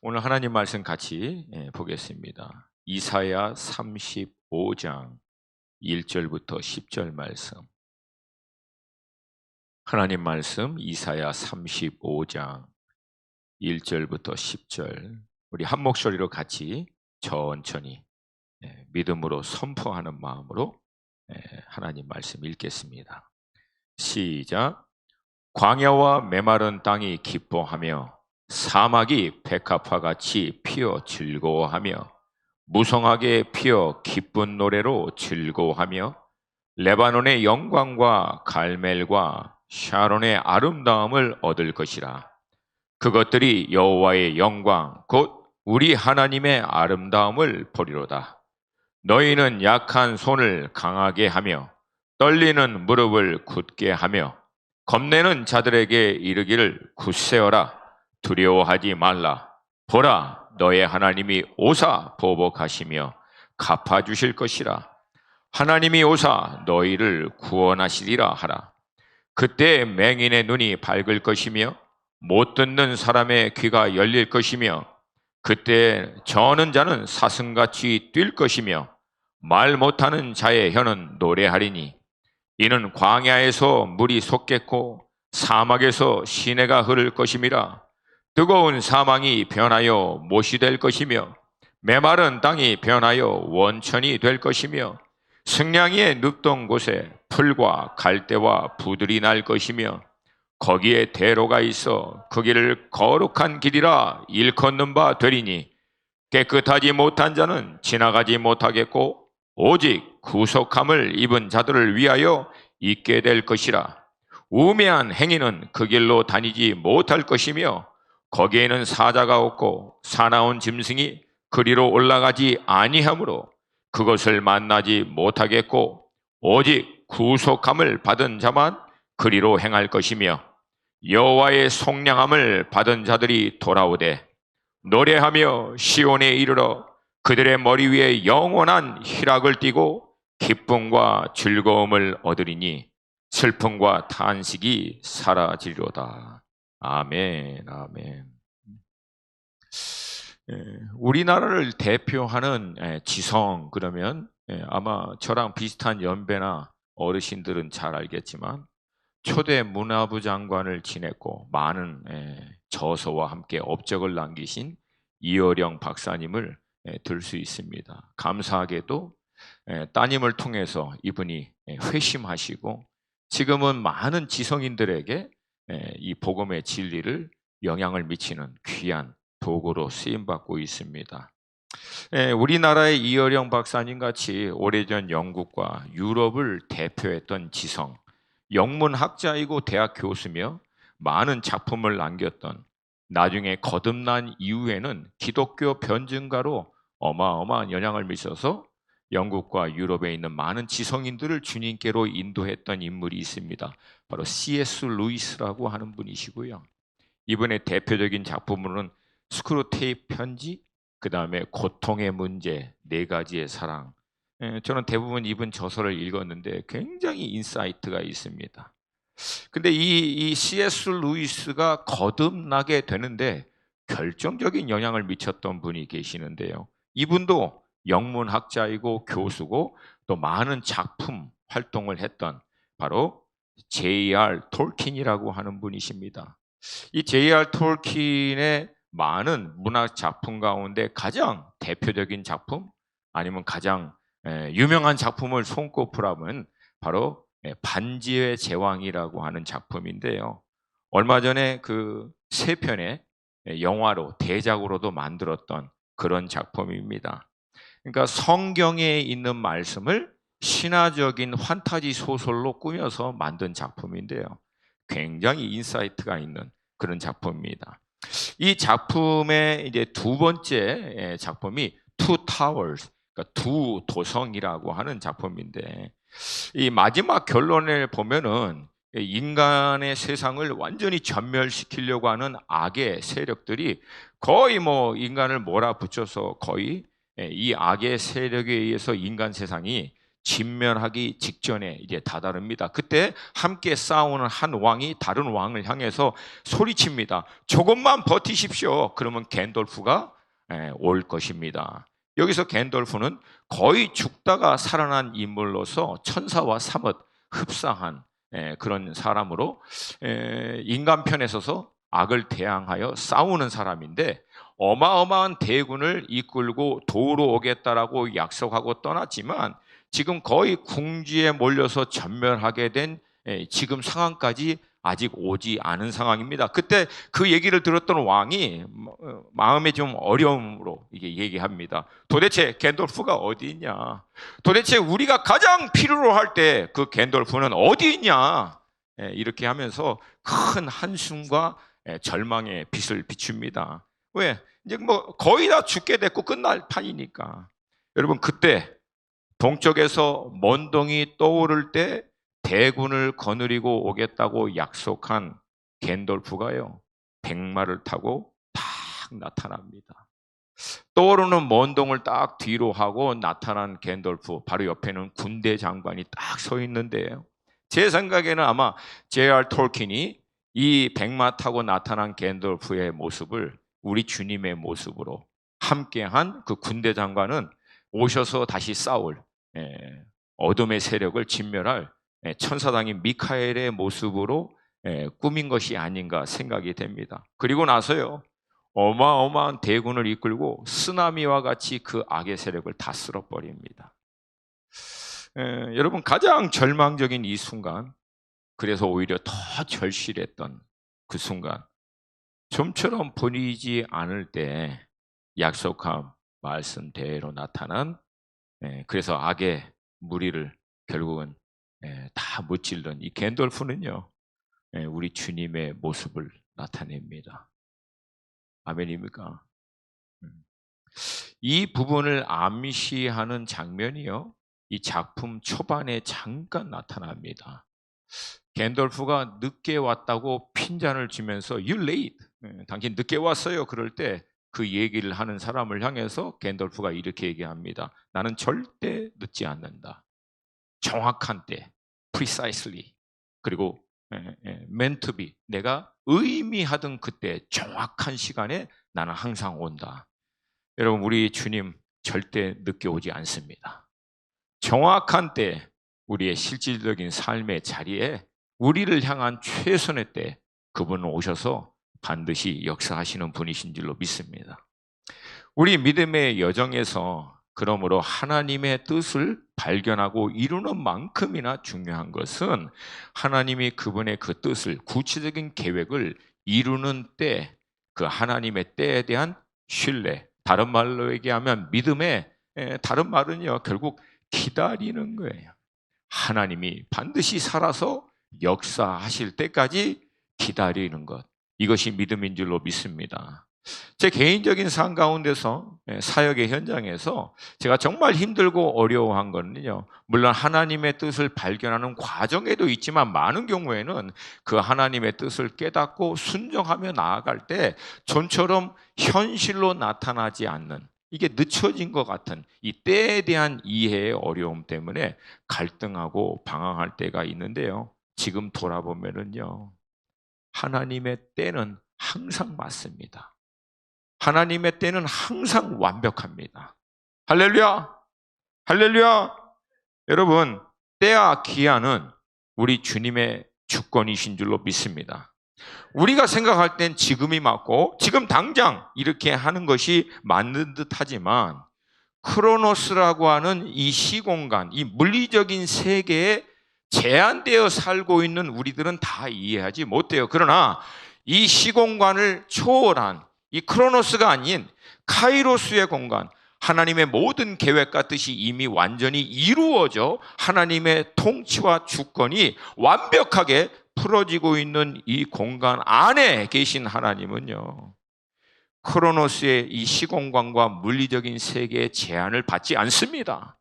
오늘 하나님 말씀 같이 보겠습니다. 이사야 35장 1절부터 10절 말씀. 하나님 말씀 이사야 35장 1절부터 10절. 우리 한 목소리로 같이 천천히 믿음으로 선포하는 마음으로 하나님 말씀 읽겠습니다. 시작. 광야와 메마른 땅이 기뻐하며 사막이 백합화같이 피어 즐거워하며 무성하게 피어 기쁜 노래로 즐거워하며 레바논의 영광과 갈멜과 샤론의 아름다움을 얻을 것이라. 그것들이 여호와의 영광 곧 우리 하나님의 아름다움을 보리로다. 너희는 약한 손을 강하게 하며 떨리는 무릎을 굳게 하며 겁내는 자들에게 이르기를 굳세어라. 두려워하지 말라. 보라, 너의 하나님이 오사 보복하시며 갚아주실 것이라. 하나님이 오사 너희를 구원하시리라 하라. 그때 맹인의 눈이 밝을 것이며 못 듣는 사람의 귀가 열릴 것이며 그때 저는 자는 사슴같이 뛸 것이며 말 못하는 자의 혀는 노래하리니 이는 광야에서 물이 솟겠고 사막에서 시내가 흐를 것임이라. 뜨거운 사망이 변하여 못이 될 것이며 메마른 땅이 변하여 원천이 될 것이며 승냥이의 눕던 곳에 풀과 갈대와 부들이 날 것이며 거기에 대로가 있어 그 길을 거룩한 길이라 일컫는 바 되리니 깨끗하지 못한 자는 지나가지 못하겠고 오직 구속함을 입은 자들을 위하여 있게 될 것이라. 우매한 행위는 그 길로 다니지 못할 것이며 거기에는 사자가 없고 사나운 짐승이 그리로 올라가지 아니하므로 그것을 만나지 못하겠고 오직 구속함을 받은 자만 그리로 행할 것이며 여호와의 속량함을 받은 자들이 돌아오되 노래하며 시온에 이르러 그들의 머리 위에 영원한 희락을 띠고 기쁨과 즐거움을 얻으리니 슬픔과 탄식이 사라지리로다. 아멘, 아멘. 우리나라를 대표하는 지성 그러면 아마 저랑 비슷한 연배나 어르신들은 잘 알겠지만 초대 문화부 장관을 지냈고 많은 저서와 함께 업적을 남기신 이어령 박사님을 들 수 있습니다. 감사하게도 따님을 통해서 이분이 회심하시고 지금은 많은 지성인들에게 이 복음의 진리를 영향을 미치는 귀한 도구로 쓰임받고 있습니다. 우리나라의 이어령 박사님 같이 오래전 영국과 유럽을 대표했던 지성, 영문학자이고 대학 교수며 많은 작품을 남겼던 나중에 거듭난 이후에는 기독교 변증가로 어마어마한 영향을 미쳐서 영국과 유럽에 있는 많은 지성인들을 주님께로 인도했던 인물이 있습니다. 바로 C.S. 루이스라고 하는 분이시고요. 이분의 대표적인 작품으로는 스크루테이프 편지, 그 다음에 고통의 문제, 네 가지의 사랑. 저는 대부분 이분 저서를 읽었는데 굉장히 인사이트가 있습니다. 근데 이 C.S. 루이스가 거듭나게 되는데 결정적인 영향을 미쳤던 분이 계시는데요. 이분도 영문학자이고 교수고 또 많은 작품 활동을 했던 바로 J.R. 톨킨이라고 하는 분이십니다. 이 J.R. 톨킨의 많은 문학 작품 가운데 가장 대표적인 작품 아니면 가장 유명한 작품을 손꼽으라면 바로 반지의 제왕이라고 하는 작품인데요. 얼마 전에 그 세 편의 영화로 대작으로도 만들었던 그런 작품입니다. 그러니까 성경에 있는 말씀을 신화적인 판타지 소설로 꾸며서 만든 작품인데요. 굉장히 인사이트가 있는 그런 작품입니다. 이 작품의 이제 두 번째 작품이 Two Towers, 그러니까 두 도성이라고 하는 작품인데 이 마지막 결론을 보면은 인간의 세상을 완전히 전멸시키려고 하는 악의 세력들이 거의 뭐 인간을 몰아붙여서 거의 이 악의 세력에 의해서 인간 세상이 진멸하기 직전에 이제 다다릅니다. 그때 함께 싸우는 한 왕이 다른 왕을 향해서 소리칩니다. 조금만 버티십시오. 그러면 갠돌프가 올 것입니다. 여기서 갠돌프는 거의 죽다가 살아난 인물로서 천사와 사뭇 흡사한 그런 사람으로 인간 편에 서서 악을 대항하여 싸우는 사람인데, 어마어마한 대군을 이끌고 도우러 오겠다라고 약속하고 떠났지만 지금 거의 궁지에 몰려서 전멸하게 된 지금 상황까지 아직 오지 않은 상황입니다. 그때 그 얘기를 들었던 왕이 마음에 좀 어려움으로 이게 얘기합니다. 도대체 갠돌프가 어디 있냐? 도대체 우리가 가장 필요로 할 때 그 갠돌프는 어디 있냐? 이렇게 하면서 큰 한숨과 절망의 빛을 비춥니다. 왜? 이제 뭐 거의 다 죽게 됐고 끝날 판이니까. 여러분, 그때 동쪽에서 먼동이 떠오를 때 대군을 거느리고 오겠다고 약속한 갠돌프가요, 백마를 타고 딱 나타납니다. 떠오르는 먼동을 딱 뒤로 하고 나타난 갠돌프, 바로 옆에는 군대 장관이 딱 서 있는데요, 제 생각에는 아마 J.R. 톨킨이 이 백마 타고 나타난 갠돌프의 모습을 우리 주님의 모습으로, 함께한 그 군대 장관은 오셔서 다시 싸울 어둠의 세력을 진멸할 천사장인 미카엘의 모습으로 꾸민 것이 아닌가 생각이 됩니다. 그리고 나서요, 어마어마한 대군을 이끌고 쓰나미와 같이 그 악의 세력을 다 쓸어버립니다. 여러분, 가장 절망적인 이 순간, 그래서 오히려 더 절실했던 그 순간, 좀처럼 보이지 않을 때 약속한 말씀대로 나타난, 그래서 악의 무리를 결국은 다 무찔른 이 갠돌프는요, 우리 주님의 모습을 나타냅니다. 아멘입니까? 이 부분을 암시하는 장면이요, 이 작품 초반에 잠깐 나타납니다. 갠돌프가 늦게 왔다고 핀잔을 주면서 "You're late", 당신 늦게 왔어요. 그럴 때 그 얘기를 하는 사람을 향해서 갠돌프가 이렇게 얘기합니다. 나는 절대 늦지 않는다. 정확한 때, precisely, 그리고 meant to be, 내가 의미하던 그때 정확한 시간에 나는 항상 온다. 여러분, 우리 주님 절대 늦게 오지 않습니다. 정확한 때, 우리의 실질적인 삶의 자리에 우리를 향한 최선의 때 그분은 오셔서 반드시 역사하시는 분이신 줄로 믿습니다. 우리 믿음의 여정에서 그러므로 하나님의 뜻을 발견하고 이루는 만큼이나 중요한 것은 하나님이 그분의 그 뜻을, 구체적인 계획을 이루는 때, 그 하나님의 때에 대한 신뢰, 다른 말로 얘기하면 믿음의 다른 말은요, 결국 기다리는 거예요. 하나님이 반드시 살아서 역사하실 때까지 기다리는 것, 이것이 믿음인 줄로 믿습니다. 제 개인적인 삶 가운데서, 사역의 현장에서 제가 정말 힘들고 어려워한 거는요, 물론 하나님의 뜻을 발견하는 과정에도 있지만 많은 경우에는 그 하나님의 뜻을 깨닫고 순종하며 나아갈 때 좀처럼 현실로 나타나지 않는, 이게 늦춰진 것 같은 이 때에 대한 이해의 어려움 때문에 갈등하고 방황할 때가 있는데요, 지금 돌아보면은요, 하나님의 때는 항상 맞습니다. 하나님의 때는 항상 완벽합니다. 할렐루야! 할렐루야! 여러분, 때와 기한은 우리 주님의 주권이신 줄로 믿습니다. 우리가 생각할 땐 지금이 맞고 지금 당장 이렇게 하는 것이 맞는 듯 하지만, 크로노스라고 하는 이 시공간, 이 물리적인 세계에 제한되어 살고 있는 우리들은 다 이해하지 못해요. 그러나 이 시공간을 초월한 이 크로노스가 아닌 카이로스의 공간, 하나님의 모든 계획과 뜻이 이미 완전히 이루어져 하나님의 통치와 주권이 완벽하게 풀어지고 있는 이 공간 안에 계신 하나님은요, 크로노스의 이 시공간과 물리적인 세계의 제한을 받지 않습니다.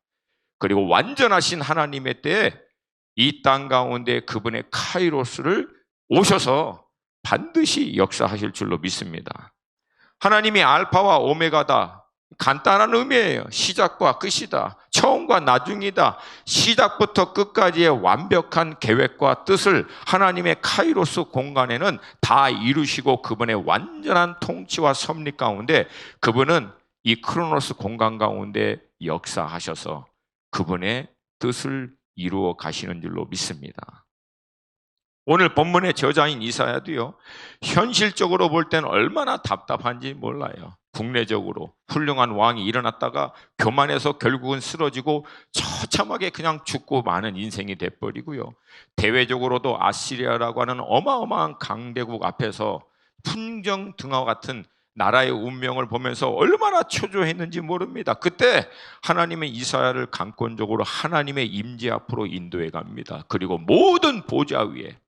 그리고 완전하신 하나님의 때에 이 땅 가운데 그분의 카이로스를 오셔서 반드시 역사하실 줄로 믿습니다. 하나님이 알파와 오메가다, 간단한 의미예요. 시작과 끝이다. 처음과 나중이다. 시작부터 끝까지의 완벽한 계획과 뜻을 하나님의 카이로스 공간에는 다 이루시고 그분의 완전한 통치와 섭리 가운데 그분은 이 크로노스 공간 가운데 역사하셔서 그분의 뜻을 이루어 가시는 줄로 믿습니다. 오늘 본문의 저자인 이사야도요, 현실적으로 볼 때는 얼마나 답답한지 몰라요. 국내적으로 훌륭한 왕이 일어났다가 교만해서 결국은 쓰러지고 처참하게 그냥 죽고 마는 인생이 돼버리고요. 대외적으로도 아시리아라고 하는 어마어마한 강대국 앞에서 풍정등화 같은 나라의 운명을 보면서 얼마나 초조했는지 모릅니다. 그때 하나님의 이사야를 강권적으로 하나님의 임재 앞으로 인도해 갑니다. 그리고 모든 보좌 위에,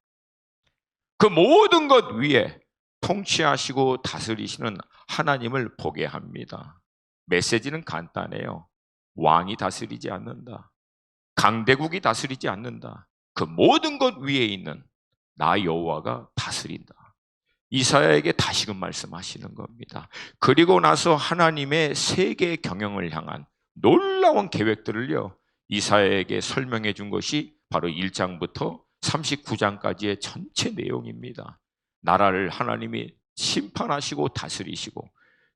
그 모든 것 위에 통치하시고 다스리시는 하나님을 보게 합니다. 메시지는 간단해요. 왕이 다스리지 않는다. 강대국이 다스리지 않는다. 그 모든 것 위에 있는 나 여호와가 다스린다. 이사야에게 다시금 말씀하시는 겁니다. 그리고 나서 하나님의 세계 경영을 향한 놀라운 계획들을요, 이사야에게 설명해 준 것이 바로 1장부터 39장까지의 전체 내용입니다. 나라를 하나님이 심판하시고 다스리시고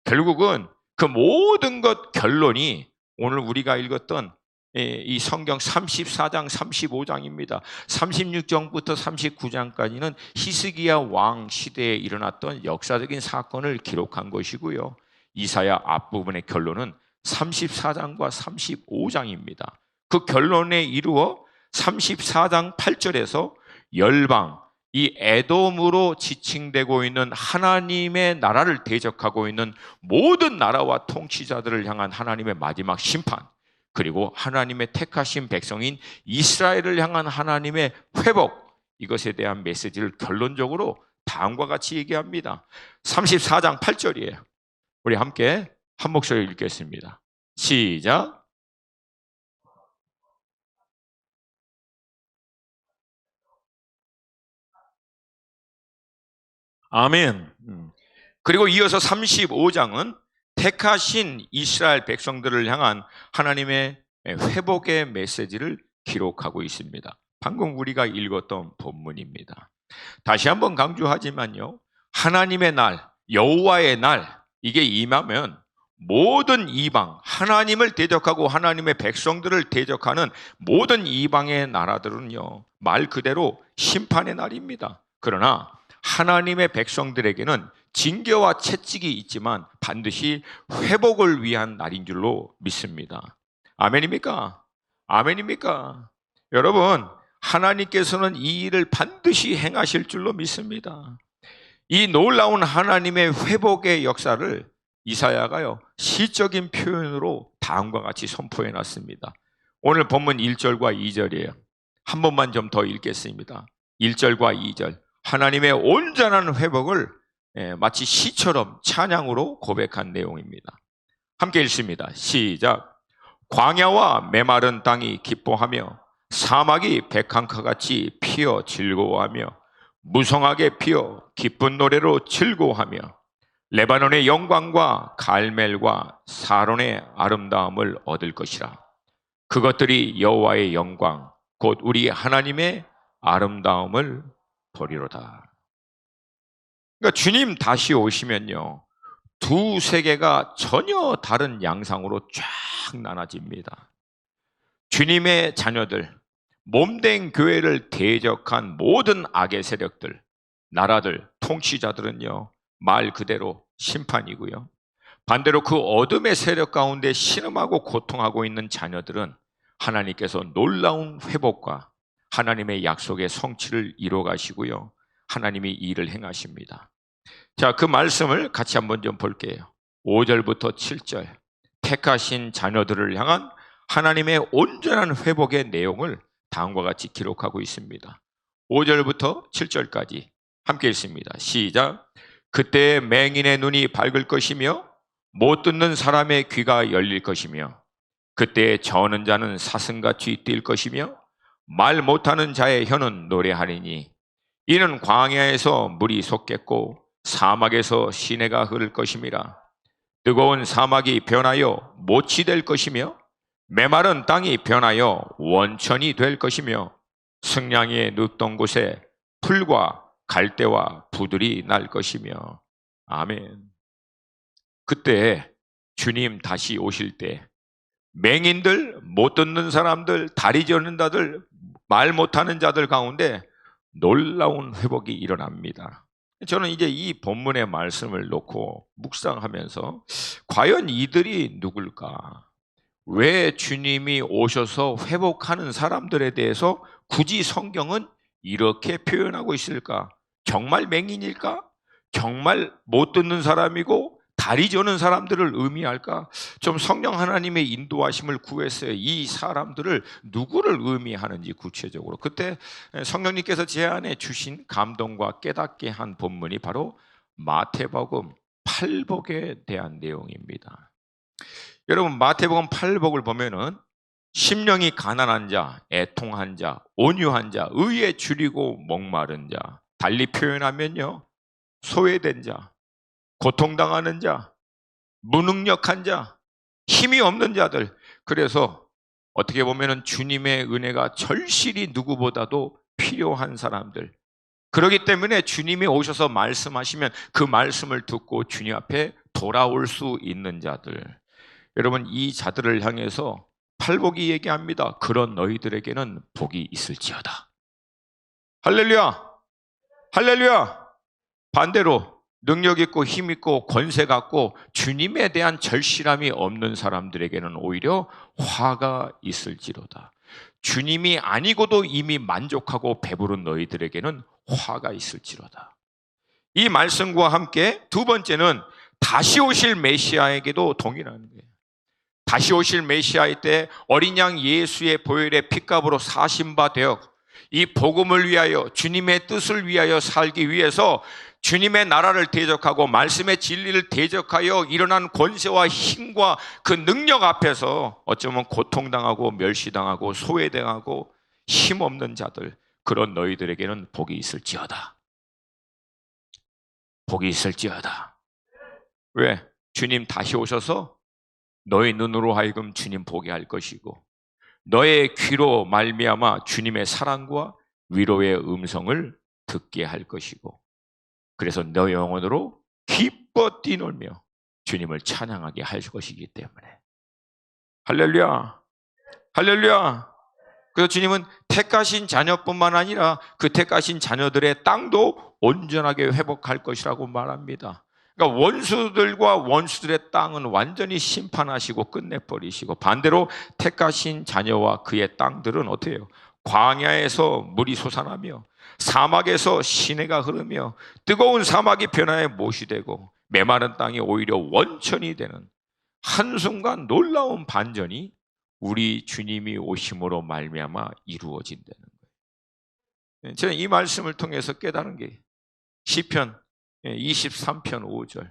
결국은 그 모든 것 결론이 오늘 우리가 읽었던 이 성경 34장 35장입니다. 36장부터 39장까지는 히스기야 왕 시대에 일어났던 역사적인 사건을 기록한 것이고요. 이사야 앞부분의 결론은 34장과 35장입니다. 그 결론에 이루어 34장 8절에서 열방, 이 에돔으로 지칭되고 있는 하나님의 나라를 대적하고 있는 모든 나라와 통치자들을 향한 하나님의 마지막 심판, 그리고 하나님의 택하신 백성인 이스라엘을 향한 하나님의 회복, 이것에 대한 메시지를 결론적으로 다음과 같이 얘기합니다. 34장 8절이에요. 우리 함께 한 목소리 읽겠습니다. 시작. 아멘. 그리고 이어서 35장은 택하신 이스라엘 백성들을 향한 하나님의 회복의 메시지를 기록하고 있습니다. 방금 우리가 읽었던 본문입니다. 다시 한번 강조하지만요, 하나님의 날, 여호와의 날, 이게 임하면 모든 이방, 하나님을 대적하고 하나님의 백성들을 대적하는 모든 이방의 나라들은요, 말 그대로 심판의 날입니다. 그러나 하나님의 백성들에게는 징계와 채찍이 있지만 반드시 회복을 위한 날인 줄로 믿습니다. 아멘입니까? 아멘입니까? 여러분, 하나님께서는 이 일을 반드시 행하실 줄로 믿습니다. 이 놀라운 하나님의 회복의 역사를 이사야가요, 시적인 표현으로 다음과 같이 선포해 놨습니다. 오늘 본문 1절과 2절이에요. 한 번만 좀 더 읽겠습니다. 1절과 2절. 하나님의 온전한 회복을 마치 시처럼 찬양으로 고백한 내용입니다. 함께 읽습니다. 시작. 광야와 메마른 땅이 기뻐하며 사막이 백향가같이 피어 즐거워하며 무성하게 피어 기쁜 노래로 즐거워하며 레바논의 영광과 갈멜과 사론의 아름다움을 얻을 것이라. 그것들이 여호와의 영광 곧 우리 하나님의 아름다움을 보리로다. 그러니까 주님 다시 오시면요, 두 세계가 전혀 다른 양상으로 쫙 나눠집니다. 주님의 자녀들, 몸된 교회를 대적한 모든 악의 세력들, 나라들, 통치자들은요, 말 그대로 심판이고요. 반대로 그 어둠의 세력 가운데 신음하고 고통하고 있는 자녀들은 하나님께서 놀라운 회복과 하나님의 약속의 성취를 이루어 가시고요, 하나님이 이 일을 행하십니다. 자, 그 말씀을 같이 한번 좀 볼게요. 5절부터 7절, 택하신 자녀들을 향한 하나님의 온전한 회복의 내용을 다음과 같이 기록하고 있습니다. 5절부터 7절까지 함께 읽습니다. 시작. 그때 맹인의 눈이 밝을 것이며 못 듣는 사람의 귀가 열릴 것이며 그때 저는 자는 사슴같이 뛸 것이며 말 못하는 자의 혀는 노래하리니 이는 광야에서 물이 솟겠고 사막에서 시내가 흐를 것임이라. 뜨거운 사막이 변하여 못이 될 것이며 메마른 땅이 변하여 원천이 될 것이며 승냥이의 눕던 곳에 풀과 갈대와 부들이 날 것이며. 아멘. 그때 주님 다시 오실 때 맹인들, 못 듣는 사람들, 다리 저는 자들, 말 못하는 자들 가운데 놀라운 회복이 일어납니다. 저는 이제 이 본문의 말씀을 놓고 묵상하면서 과연 이들이 누굴까? 왜 주님이 오셔서 회복하는 사람들에 대해서 굳이 성경은 이렇게 표현하고 있을까? 정말 맹인일까? 정말 못 듣는 사람이고 다리 저는 사람들을 의미할까? 좀 성령 하나님의 인도하심을 구했어요. 이 사람들을 누구를 의미하는지 구체적으로. 그때 성령님께서 제 안에 주신 감동과 깨닫게 한 본문이 바로 마태복음 8복에 대한 내용입니다. 여러분, 마태복음 8복을 보면은 심령이 가난한 자, 애통한 자, 온유한 자, 의에 줄이고 목마른 자, 달리 표현하면요, 소외된 자, 고통당하는 자, 무능력한 자, 힘이 없는 자들. 그래서 어떻게 보면은 주님의 은혜가 절실히 누구보다도 필요한 사람들. 그렇기 때문에 주님이 오셔서 말씀하시면 그 말씀을 듣고 주님 앞에 돌아올 수 있는 자들. 여러분, 이 자들을 향해서 팔복이 얘기합니다. 그런 너희들에게는 복이 있을지어다. 할렐루야! 할렐루야! 반대로 능력 있고 힘 있고 권세 갖고 주님에 대한 절실함이 없는 사람들에게는 오히려 화가 있을지로다. 주님이 아니고도 이미 만족하고 배부른 너희들에게는 화가 있을지로다. 이 말씀과 함께 두 번째는 다시 오실 메시아에게도 동일한 거예요. 다시 오실 메시아의 때 어린 양 예수의 보혈의 핏값으로 사신 바 되어 이 복음을 위하여 주님의 뜻을 위하여 살기 위해서 주님의 나라를 대적하고 말씀의 진리를 대적하여 일어난 권세와 힘과 그 능력 앞에서 어쩌면 고통당하고 멸시당하고 소외당하고 힘없는 자들, 그런 너희들에게는 복이 있을지어다. 복이 있을지어다. 왜? 주님 다시 오셔서 너의 눈으로 하여금 주님 보게 할 것이고 너의 귀로 말미암아 주님의 사랑과 위로의 음성을 듣게 할 것이고 그래서 너 영혼으로 기뻐 뛰놀며 주님을 찬양하게 할 것이기 때문에. 할렐루야! 할렐루야! 그래서 주님은 택하신 자녀뿐만 아니라 그 택하신 자녀들의 땅도 온전하게 회복할 것이라고 말합니다. 그러니까 원수들과 원수들의 땅은 완전히 심판하시고 끝내버리시고 반대로 택하신 자녀와 그의 땅들은 어떻게 해요? 광야에서 물이 솟아나며 사막에서 시내가 흐르며 뜨거운 사막이 변화에 못이 되고 메마른 땅이 오히려 원천이 되는 한순간 놀라운 반전이 우리 주님이 오심으로 말미암아 이루어진다는 거예요. 저는 이 말씀을 통해서 깨달은 게 시편 23편 5절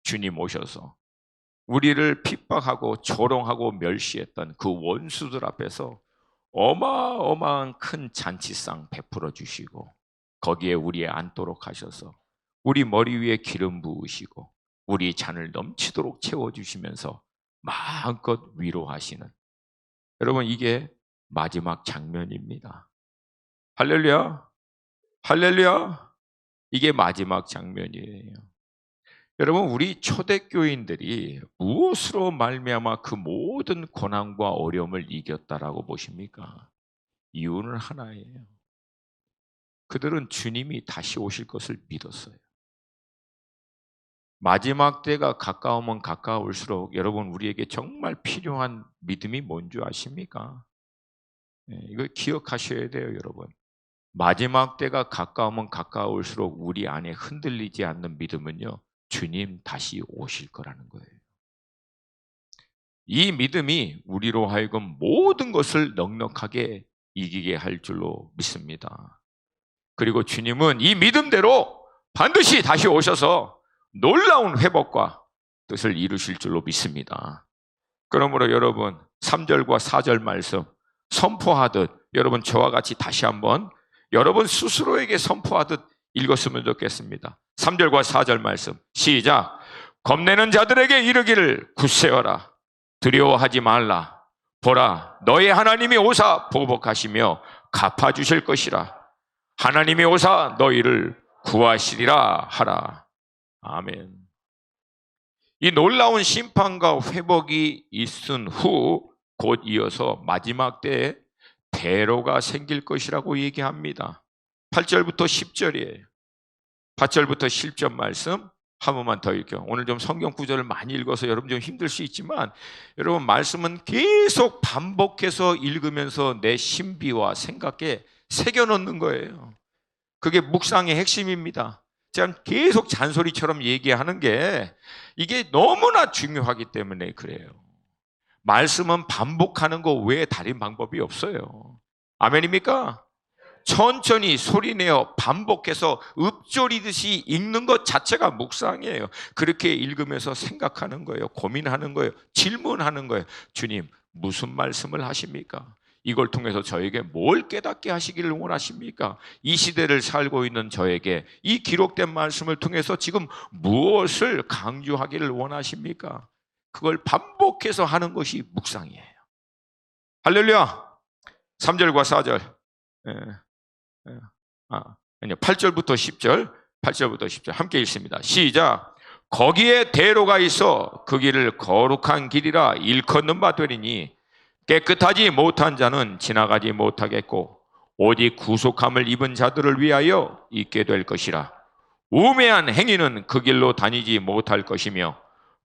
주님 오셔서 우리를 핍박하고 조롱하고 멸시했던 그 원수들 앞에서 어마어마한 큰 잔치상 베풀어 주시고 거기에 우리에 앉도록 하셔서 우리 머리 위에 기름 부으시고 우리 잔을 넘치도록 채워주시면서 마음껏 위로하시는, 여러분, 이게 마지막 장면입니다. 할렐루야! 할렐루야! 이게 마지막 장면이에요. 여러분, 우리 초대교인들이 무엇으로 말미암아 그 모든 고난과 어려움을 이겼다라고 보십니까? 이유는 하나예요. 그들은 주님이 다시 오실 것을 믿었어요. 마지막 때가 가까우면 가까울수록 여러분, 우리에게 정말 필요한 믿음이 뭔지 아십니까? 이거 기억하셔야 돼요, 여러분. 마지막 때가 가까우면 가까울수록 우리 안에 흔들리지 않는 믿음은요, 주님 다시 오실 거라는 거예요. 이 믿음이 우리로 하여금 모든 것을 넉넉하게 이기게 할 줄로 믿습니다. 그리고 주님은 이 믿음대로 반드시 다시 오셔서 놀라운 회복과 뜻을 이루실 줄로 믿습니다. 그러므로 여러분 3절과 4절 말씀 선포하듯 여러분 저와 같이 다시 한번 여러분 스스로에게 선포하듯 읽었으면 좋겠습니다. 3절과 4절 말씀 시작. 겁내는 자들에게 이르기를 굳세어라. 두려워하지 말라. 보라, 너의 하나님이 오사 보복하시며 갚아주실 것이라. 하나님이 오사 너희를 구하시리라 하라. 아멘. 이 놀라운 심판과 회복이 있은 후 곧 이어서 마지막 때에 대로가 생길 것이라고 얘기합니다. 8절부터 10절이에요. 8절부터 10절 말씀 한 번만 더 읽게요. 오늘 좀 성경 구절을 많이 읽어서 여러분 좀 힘들 수 있지만 여러분 말씀은 계속 반복해서 읽으면서 내 신비와 생각에 새겨넣는 거예요. 그게 묵상의 핵심입니다. 제가 계속 잔소리처럼 얘기하는 게 이게 너무나 중요하기 때문에 그래요. 말씀은 반복하는 거 외에 다른 방법이 없어요. 아멘입니까? 천천히 소리내어 반복해서 읊조리듯이 읽는 것 자체가 묵상이에요. 그렇게 읽으면서 생각하는 거예요. 고민하는 거예요. 질문하는 거예요. 주님, 무슨 말씀을 하십니까? 이걸 통해서 저에게 뭘 깨닫게 하시기를 원하십니까? 이 시대를 살고 있는 저에게 이 기록된 말씀을 통해서 지금 무엇을 강조하기를 원하십니까? 그걸 반복해서 하는 것이 묵상이에요. 할렐루야! 3절과 4절. 8절부터 10절. 8절부터 10절 함께 읽습니다. 시작. 거기에 대로가 있어 그 길을 거룩한 길이라 일컫는 바 되리니 깨끗하지 못한 자는 지나가지 못하겠고 오직 구속함을 입은 자들을 위하여 있게 될 것이라. 우매한 행위는 그 길로 다니지 못할 것이며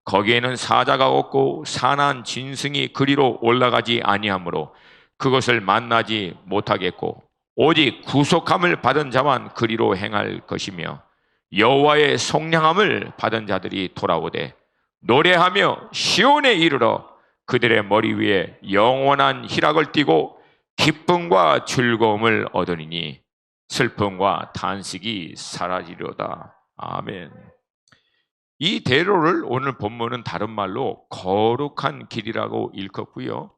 거기에는 사자가 없고 산한 짐승이 그리로 올라가지 아니하므로 그것을 만나지 못하겠고 오직 구속함을 받은 자만 그리로 행할 것이며 여호와의 속량함을 받은 자들이 돌아오되 노래하며 시온에 이르러 그들의 머리 위에 영원한 희락을 띠고 기쁨과 즐거움을 얻으리니 슬픔과 탄식이 사라지리로다. 아멘. 이 대로를 오늘 본문은 다른 말로 거룩한 길이라고 일컫고요.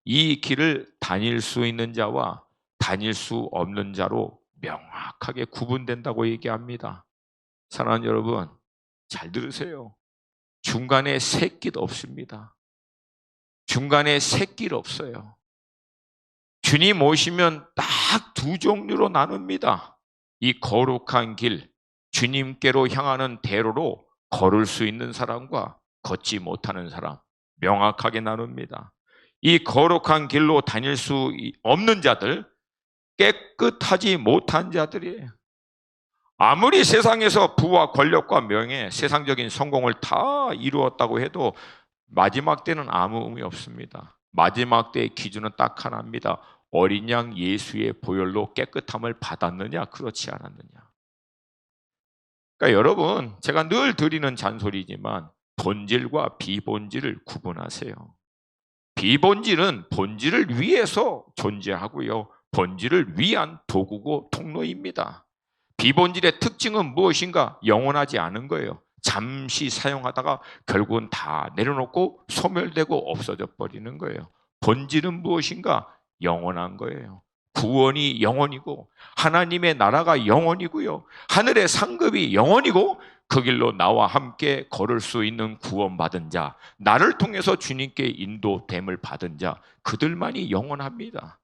이 길을 다닐 수 있는 자와 다닐 수 없는 자로 명확하게 구분된다고 얘기합니다. 사랑하는 여러분, 잘 들으세요. 중간에 샛길 없습니다. 중간에 샛길 없어요. 주님 오시면 딱 두 종류로 나눕니다. 이 거룩한 길, 주님께로 향하는 대로로 걸을 수 있는 사람과 걷지 못하는 사람, 명확하게 나눕니다. 이 거룩한 길로 다닐 수 없는 자들, 깨끗하지 못한 자들이에요. 아무리 세상에서 부와 권력과 명예, 세상적인 성공을 다 이루었다고 해도 마지막 때는 아무 의미 없습니다. 마지막 때의 기준은 딱 하나입니다. 어린 양 예수의 보혈로 깨끗함을 받았느냐, 그렇지 않았느냐. 그러니까 여러분, 제가 늘 드리는 잔소리지만 본질과 비본질을 구분하세요. 비본질은 본질을 위해서 존재하고요. 본질을 위한 도구고 통로입니다. 비본질의 특징은 무엇인가? 영원하지 않은 거예요. 잠시 사용하다가 결국은 다 내려놓고 소멸되고 없어져 버리는 거예요. 본질은 무엇인가? 영원한 거예요. 구원이 영원이고 하나님의 나라가 영원이고요. 하늘의 상급이 영원이고 그 길로 나와 함께 걸을 수 있는 구원받은 자, 나를 통해서 주님께 인도됨을 받은 자, 그들만이 영원합니다.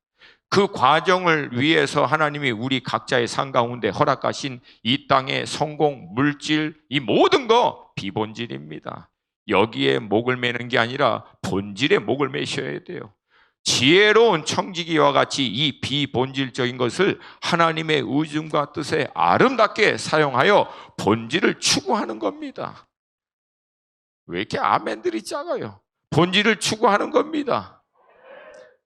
그 과정을 위해서 하나님이 우리 각자의 삶 가운데 허락하신 이 땅의 성공, 물질, 이 모든 거 비본질입니다. 여기에 목을 매는 게 아니라 본질에 목을 매셔야 돼요. 지혜로운 청지기와 같이 이 비본질적인 것을 하나님의 의중과 뜻에 아름답게 사용하여 본질을 추구하는 겁니다. 왜 이렇게 아멘들이 작아요? 본질을 추구하는 겁니다.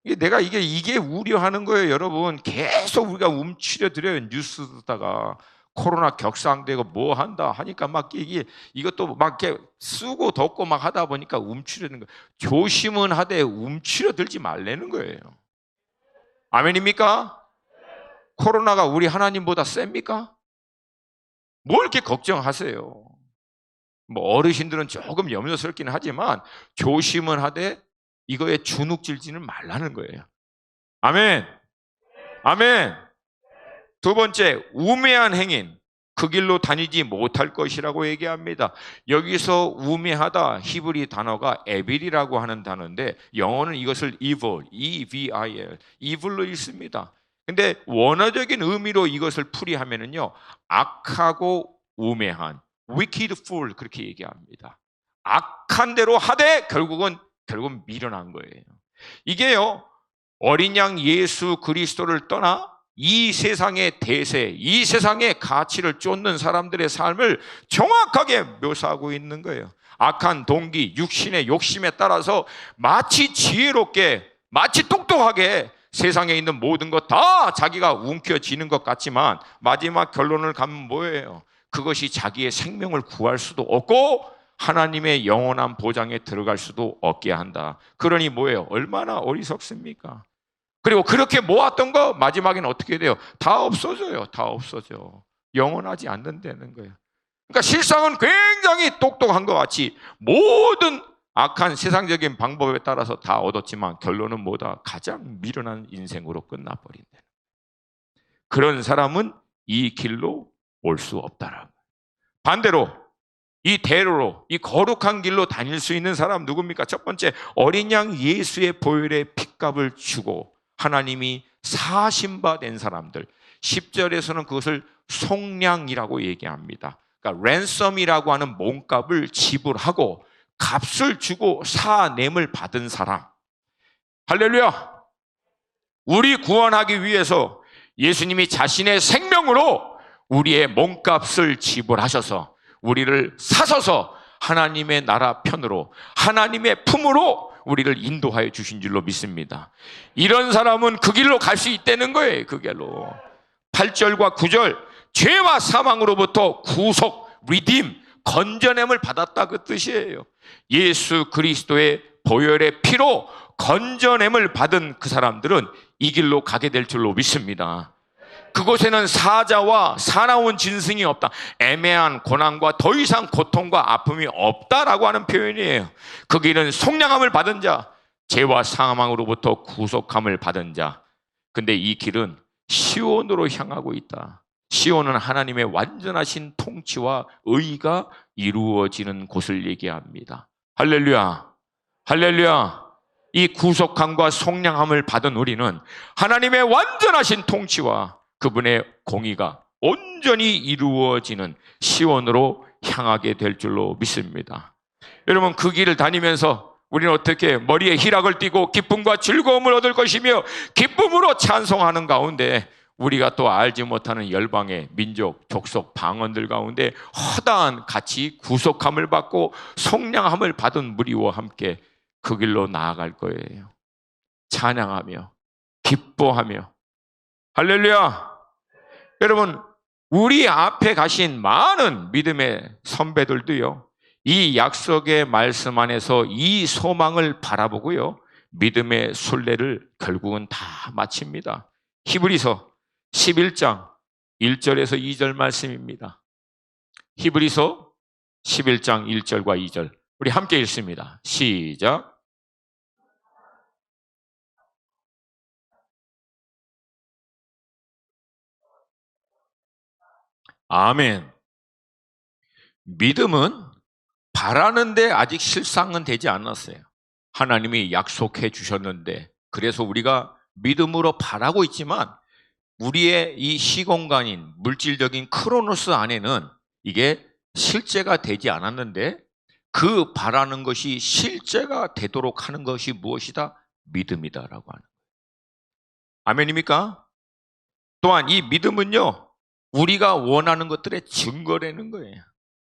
이게 우려하는 거예요, 여러분. 계속 우리가 움츠려 드려요. 뉴스 듣다가 코로나 격상되고 뭐 한다 하니까 막 이것도 막 이렇게 쓰고 덮고 막 하다 보니까 움츠려는 거예요. 조심은 하되 움츠려 들지 말라는 거예요. 아멘입니까? 코로나가 우리 하나님보다 셉니까? 뭘 이렇게 걱정하세요? 뭐 어르신들은 조금 염려스럽긴 하지만 조심은 하되 이거에 주눅질지는 말라는 거예요. 아멘. 아멘. 두 번째, 우매한 행인. 그 길로 다니지 못할 것이라고 얘기합니다. 여기서 우매하다 히브리 단어가 에빌이라고 하는 단어인데 영어는 이것을 evil, E-V-I-L, evil로 읽습니다. 근데 원어적인 의미로 이것을 풀이하면은요, 악하고 우매한, wicked fool 그렇게 얘기합니다. 악한 대로 하되 결국은 미련한 거예요. 이게요, 어린 양 예수 그리스도를 떠나 이 세상의 대세, 이 세상의 가치를 쫓는 사람들의 삶을 정확하게 묘사하고 있는 거예요. 악한 동기, 육신의 욕심에 따라서 마치 지혜롭게, 마치 똑똑하게 세상에 있는 모든 것 다 자기가 움켜쥐는 것 같지만 마지막 결론을 가면 뭐예요? 그것이 자기의 생명을 구할 수도 없고 하나님의 영원한 보장에 들어갈 수도 없게 한다. 그러니 뭐예요? 얼마나 어리석습니까? 그리고 그렇게 모았던 거 마지막에는 어떻게 돼요? 다 없어져요. 다 없어져. 영원하지 않는다는 거예요. 그러니까 실상은 굉장히 똑똑한 것 같이 모든 악한 세상적인 방법에 따라서 다 얻었지만 결론은 뭐다? 가장 미련한 인생으로 끝나버린다. 그런 사람은 이 길로 올 수 없다라고. 반대로 이 대로로, 이 거룩한 길로 다닐 수 있는 사람 누굽니까? 첫 번째, 어린 양 예수의 보혈의 핏값을 주고 하나님이 사신 바 된 사람들. 10절에서는 그것을 속량이라고 얘기합니다. 그러니까 랜섬이라고 하는 몸값을 지불하고 값을 주고 사냄을 받은 사람. 할렐루야! 우리 구원하기 위해서 예수님이 자신의 생명으로 우리의 몸값을 지불하셔서 우리를 사셔서 하나님의 나라 편으로, 하나님의 품으로 우리를 인도하여 주신 줄로 믿습니다. 이런 사람은 그 길로 갈 수 있다는 거예요. 그 길로. 8절과 9절, 죄와 사망으로부터 구속, 리딤, 건져냄을 받았다 그 뜻이에요. 예수 그리스도의 보혈의 피로 건져냄을 받은 그 사람들은 이 길로 가게 될 줄로 믿습니다. 그곳에는 사자와 사나운 짐승이 없다. 애매한 고난과 더 이상 고통과 아픔이 없다라고 하는 표현이에요. 그 길은 속량함을 받은 자, 죄와 사망으로부터 구속함을 받은 자. 근데 이 길은 시온으로 향하고 있다. 시온은 하나님의 완전하신 통치와 의가 이루어지는 곳을 얘기합니다. 할렐루야, 할렐루야. 이 구속함과 속량함을 받은 우리는 하나님의 완전하신 통치와 그분의 공의가 온전히 이루어지는 시온으로 향하게 될 줄로 믿습니다. 여러분, 그 길을 다니면서 우리는 어떻게 머리에 희락을 띠고 기쁨과 즐거움을 얻을 것이며 기쁨으로 찬송하는 가운데 우리가 또 알지 못하는 열방의 민족, 족속, 방언들 가운데 허다한 같이 구속함을 받고 속량함을 받은 무리와 함께 그 길로 나아갈 거예요. 찬양하며 기뻐하며. 할렐루야. 여러분, 우리 앞에 가신 많은 믿음의 선배들도요, 이 약속의 말씀 안에서 이 소망을 바라보고요, 믿음의 순례를 결국은 다 마칩니다. 히브리서 11장 1절에서 2절 말씀입니다. 히브리서 11장 1절과 2절 우리 함께 읽습니다. 시작. 아멘. 믿음은 바라는데 아직 실상은 되지 않았어요. 하나님이 약속해 주셨는데, 그래서 우리가 믿음으로 바라고 있지만 우리의 이 시공간인 물질적인 크로노스 안에는 이게 실제가 되지 않았는데, 그 바라는 것이 실제가 되도록 하는 것이 무엇이다? 믿음이다라고 하는 거예요. 아멘입니까? 또한 이 믿음은요, 우리가 원하는 것들의 증거라는 거예요.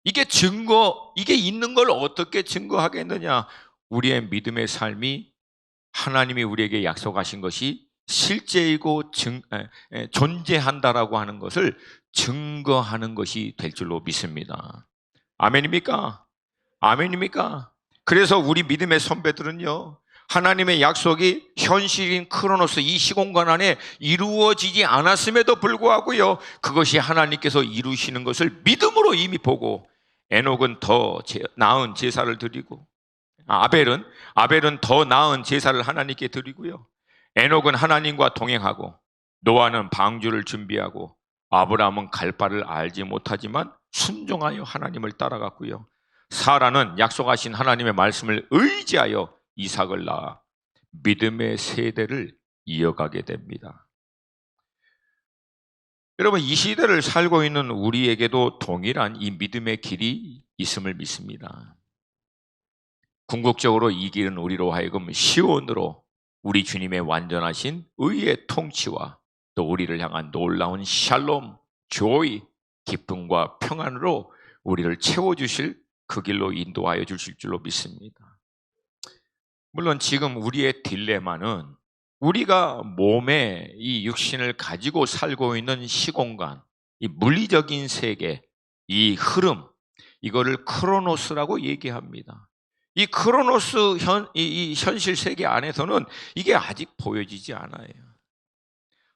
이게 있는 걸 어떻게 증거하겠느냐? 우리의 믿음의 삶이 하나님이 우리에게 약속하신 것이 실제이고 존재한다라고 하는 것을 증거하는 것이 될 줄로 믿습니다. 아멘입니까? 아멘입니까? 그래서 우리 믿음의 선배들은요, 하나님의 약속이 현실인 크로노스 이 시공간 안에 이루어지지 않았음에도 불구하고요, 그것이 하나님께서 이루시는 것을 믿음으로 이미 보고, 에녹은 더 나은 제사를 드리고, 아벨은 더 나은 제사를 하나님께 드리고요, 에녹은 하나님과 동행하고, 노아는 방주를 준비하고, 아브라함은 갈 바를 알지 못하지만 순종하여 하나님을 따라갔고요. 사라는 약속하신 하나님의 말씀을 의지하여 이삭을 낳아 믿음의 세대를 이어가게 됩니다. 여러분, 이 시대를 살고 있는 우리에게도 동일한 이 믿음의 길이 있음을 믿습니다. 궁극적으로 이 길은 우리로 하여금 시온으로 우리 주님의 완전하신 의의 통치와 또 우리를 향한 놀라운 샬롬, 조이, 기쁨과 평안으로 우리를 채워주실 그 길로 인도하여 주실 줄로 믿습니다. 물론 지금 우리의 딜레마는 우리가 몸에 이 육신을 가지고 살고 있는 시공간, 이 물리적인 세계, 이 흐름, 이거를 크로노스라고 얘기합니다. 이 크로노스 이 현실 세계 안에서는 이게 아직 보여지지 않아요.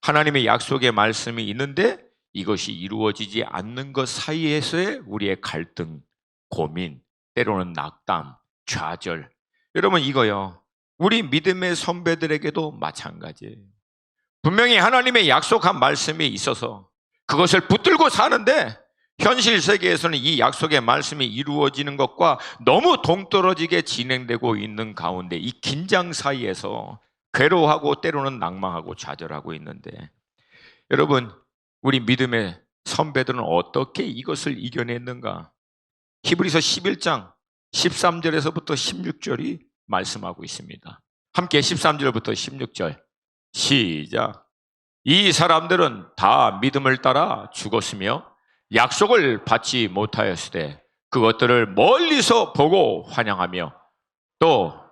하나님의 약속의 말씀이 있는데 이것이 이루어지지 않는 것 사이에서의 우리의 갈등, 고민, 때로는 낙담, 좌절. 여러분, 이거요, 우리 믿음의 선배들에게도 마찬가지예요. 분명히 하나님의 약속한 말씀이 있어서 그것을 붙들고 사는데 현실 세계에서는 이 약속의 말씀이 이루어지는 것과 너무 동떨어지게 진행되고 있는 가운데 이 긴장 사이에서 괴로워하고 때로는 낭망하고 좌절하고 있는데, 여러분, 우리 믿음의 선배들은 어떻게 이것을 이겨냈는가? 히브리서 11장 13절에서부터 16절이 말씀하고 있습니다. 함께 13절부터 16절 시작. 이 사람들은 다 믿음을 따라 죽었으며 약속을 받지 못하였으되 그것들을 멀리서 보고 환영하며 또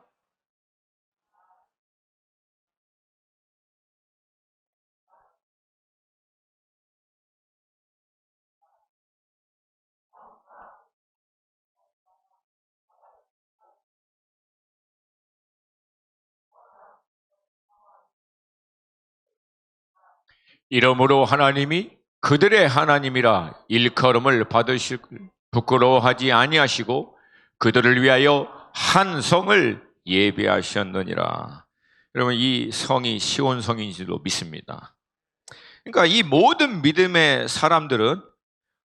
이러므로 하나님이 그들의 하나님이라 일컬음을 받으실 부끄러워하지 아니하시고 그들을 위하여 한 성을 예비하셨느니라. 여러분, 이 성이 시온성인지도 믿습니다. 그러니까 이 모든 믿음의 사람들은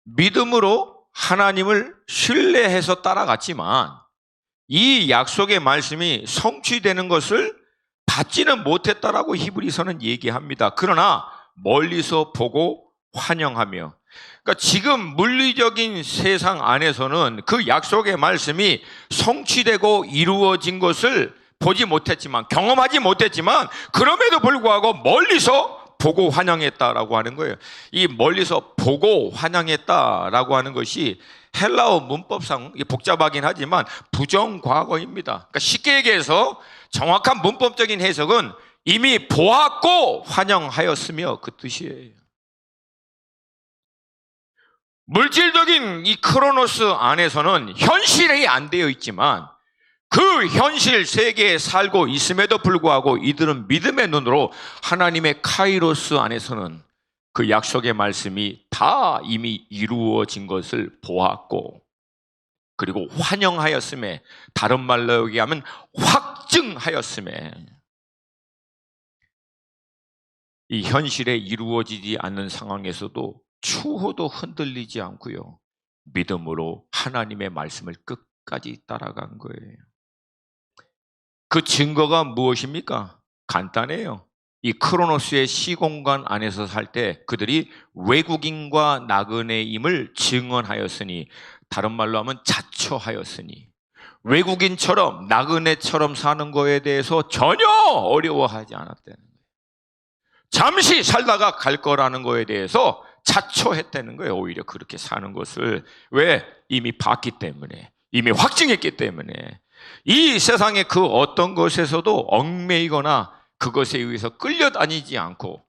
믿음으로 하나님을 신뢰해서 따라갔지만 이 약속의 말씀이 성취되는 것을 받지는 못했다라고 히브리서는 얘기합니다. 그러나 멀리서 보고 환영하며, 그러니까 지금 물리적인 세상 안에서는 그 약속의 말씀이 성취되고 이루어진 것을 보지 못했지만, 경험하지 못했지만 그럼에도 불구하고 멀리서 보고 환영했다라고 하는 거예요. 이 멀리서 보고 환영했다라고 하는 것이 헬라어 문법상 복잡하긴 하지만 부정과거입니다. 그러니까 쉽게 얘기해서 정확한 문법적인 해석은 이미 보았고 환영하였으며 그 뜻이에요. 물질적인 이 크로노스 안에서는 현실이 안 되어 있지만 그 현실 세계에 살고 있음에도 불구하고 이들은 믿음의 눈으로 하나님의 카이로스 안에서는 그 약속의 말씀이 다 이미 이루어진 것을 보았고 그리고 환영하였음에, 다른 말로 얘기하면 확증하였음에, 이 현실에 이루어지지 않는 상황에서도 추호도 흔들리지 않고요, 믿음으로 하나님의 말씀을 끝까지 따라간 거예요. 그 증거가 무엇입니까? 간단해요. 이 크로노스의 시공간 안에서 살 때 그들이 외국인과 나그네임을 증언하였으니, 다른 말로 하면 자처하였으니, 외국인처럼 나그네처럼 사는 거에 대해서 전혀 어려워하지 않았다는 거예요. 잠시 살다가 갈 거라는 거에 대해서 자처했다는 거예요. 오히려 그렇게 사는 것을. 왜? 이미 봤기 때문에, 이미 확증했기 때문에. 이 세상의 그 어떤 것에서도 얽매이거나 그것에 의해서 끌려다니지 않고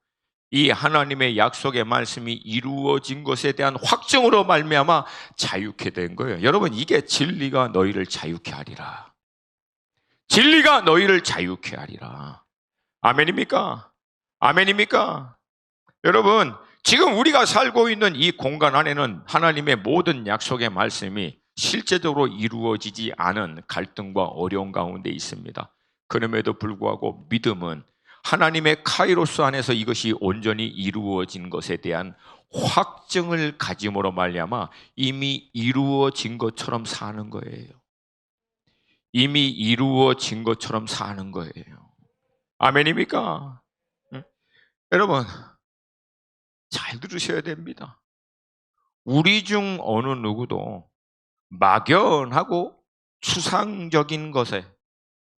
이 하나님의 약속의 말씀이 이루어진 것에 대한 확증으로 말미암아 자유케 된 거예요. 여러분, 이게 진리가 너희를 자유케 하리라. 진리가 너희를 자유케 하리라. 아멘입니까? 아멘입니까? 여러분, 지금 우리가 살고 있는 이 공간 안에는 하나님의 모든 약속의 말씀이 실제적으로 이루어지지 않은 갈등과 어려움 가운데 있습니다. 그럼에도 불구하고 믿음은 하나님의 카이로스 안에서 이것이 온전히 이루어진 것에 대한 확증을 가짐으로 말미암아 이미 이루어진 것처럼 사는 거예요. 이미 이루어진 것처럼 사는 거예요. 아멘입니까? 응? 여러분, 잘 들으셔야 됩니다. 우리 중 어느 누구도 막연하고 추상적인 것에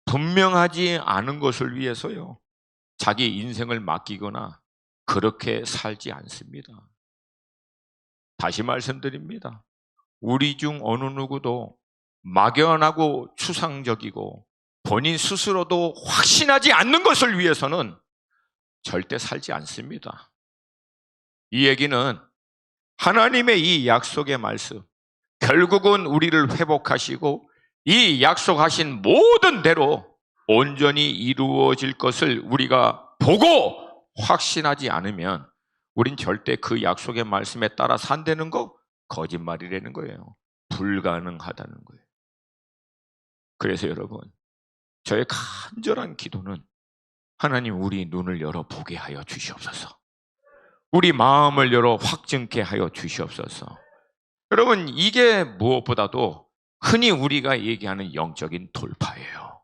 분명하지 않은 것을 위해서요, 자기 인생을 맡기거나 그렇게 살지 않습니다. 다시 말씀드립니다. 우리 중 어느 누구도 막연하고 추상적이고 본인 스스로도 확신하지 않는 것을 위해서는 절대 살지 않습니다. 이 얘기는 하나님의 이 약속의 말씀, 결국은 우리를 회복하시고 이 약속하신 모든 대로 온전히 이루어질 것을 우리가 보고 확신하지 않으면 우린 절대 그 약속의 말씀에 따라 산다는 거 거짓말이라는 거예요. 불가능하다는 거예요. 그래서 여러분, 저의 간절한 기도는 하나님, 우리 눈을 열어 보게 하여 주시옵소서. 우리 마음을 열어 확증케 하여 주시옵소서. 여러분, 이게 무엇보다도 흔히 우리가 얘기하는 영적인 돌파예요.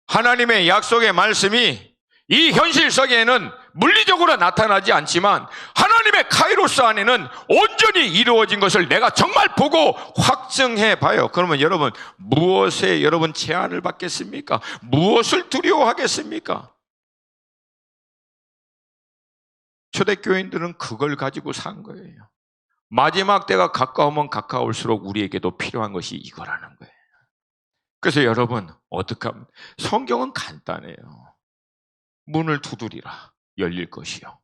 하나님의 약속의 말씀이 이 현실 속에는 물리적으로 나타나지 않지만 하나님의 카이로스 안에는 온전히 이루어진 것을 내가 정말 보고 확증해 봐요. 그러면 여러분, 무엇에 여러분 제한을 받겠습니까? 무엇을 두려워하겠습니까? 초대교인들은 그걸 가지고 산 거예요. 마지막 때가 가까우면 가까울수록 우리에게도 필요한 것이 이거라는 거예요. 그래서 여러분, 어떻게 하면, 성경은 간단해요. 문을 두드리라, 열릴 것이요.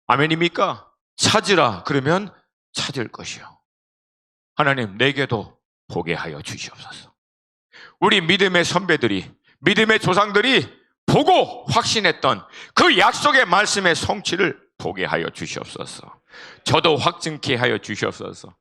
아멘입니까? 찾으라, 그러면 찾을 것이요. 하나님, 내게도 보게 하여 주시옵소서. 우리 믿음의 선배들이, 믿음의 조상들이 보고 확신했던 그 약속의 말씀의 성취를 보게 하여 주시옵소서. 저도 확증케 하여 주시옵소서.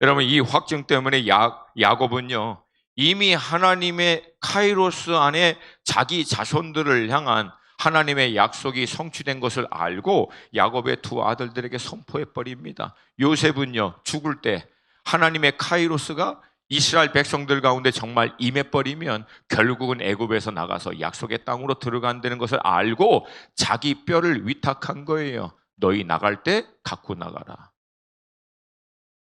여러분, 이 확증 때문에 야곱은요, 이미 하나님의 카이로스 안에 자기 자손들을 향한 하나님의 약속이 성취된 것을 알고 야곱의 두 아들들에게 선포해 버립니다. 요셉은요, 죽을 때 하나님의 카이로스가 이스라엘 백성들 가운데 정말 임해버리면 결국은 애굽에서 나가서 약속의 땅으로 들어간다는 것을 알고 자기 뼈를 위탁한 거예요. 너희 나갈 때 갖고 나가라.